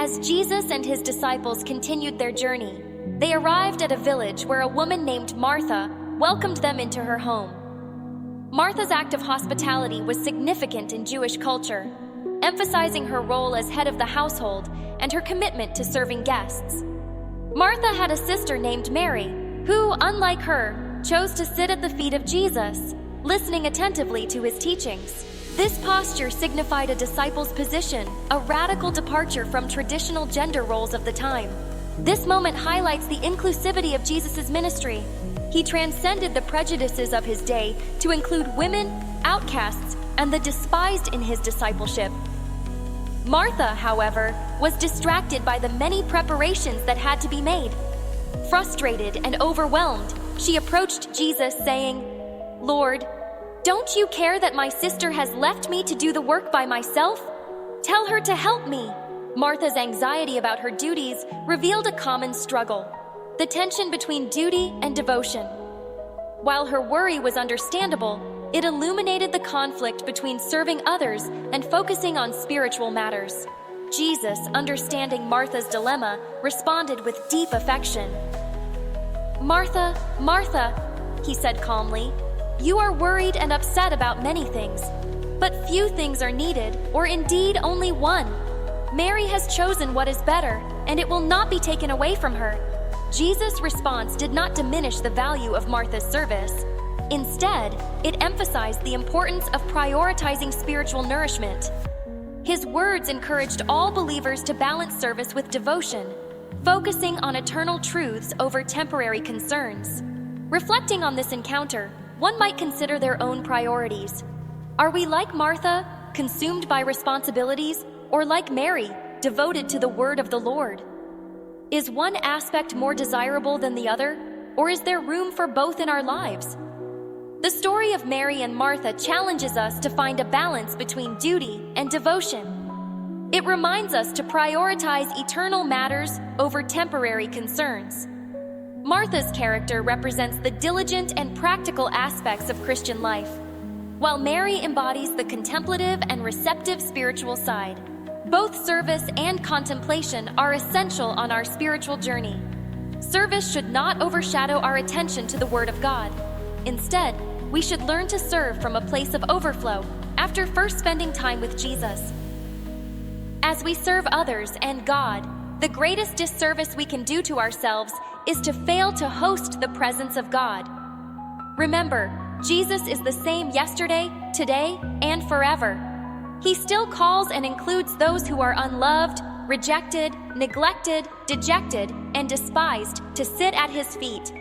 As Jesus and his disciples continued their journey, they arrived at a village where a woman named Martha welcomed them into her home. Martha's act of hospitality was significant in Jewish culture, emphasizing her role as head of the household and her commitment to serving guests. Martha had a sister named Mary, who, unlike her, chose to sit at the feet of Jesus, listening attentively to his teachings. This posture signified a disciple's position, a radical departure from traditional gender roles of the time. This moment highlights the inclusivity of Jesus' ministry. He transcended the prejudices of his day to include women, outcasts, and the despised in his discipleship. Martha, however, was distracted by the many preparations that had to be made. Frustrated and overwhelmed, she approached Jesus saying, "Lord, don't you care that my sister has left me to do the work by myself? Tell her to help me." Martha's anxiety about her duties revealed a common struggle, the tension between duty and devotion. While her worry was understandable, it illuminated the conflict between serving others and focusing on spiritual matters. Jesus, understanding Martha's dilemma, responded with deep affection. "Martha, Martha," he said calmly, "you are worried and upset about many things, but few things are needed, or indeed only one. Mary has chosen what is better, and it will not be taken away from her." Jesus' response did not diminish the value of Martha's service. Instead, it emphasized the importance of prioritizing spiritual nourishment. His words encouraged all believers to balance service with devotion, focusing on eternal truths over temporary concerns. Reflecting on this encounter, one might consider their own priorities. Are we like Martha, consumed by responsibilities, or like Mary, devoted to the word of the Lord? Is one aspect more desirable than the other, or is there room for both in our lives? The story of Mary and Martha challenges us to find a balance between duty and devotion. It reminds us to prioritize eternal matters over temporary concerns. Martha's character represents the diligent and practical aspects of Christian life, while Mary embodies the contemplative and receptive spiritual side. Both service and contemplation are essential on our spiritual journey. Service should not overshadow our attention to the Word of God. Instead, we should learn to serve from a place of overflow after first spending time with Jesus. As we serve others and God, the greatest disservice we can do to ourselves is to fail to host the presence of God. Remember, Jesus is the same yesterday, today, and forever. He still calls and includes those who are unloved, rejected, neglected, dejected, and despised to sit at his feet.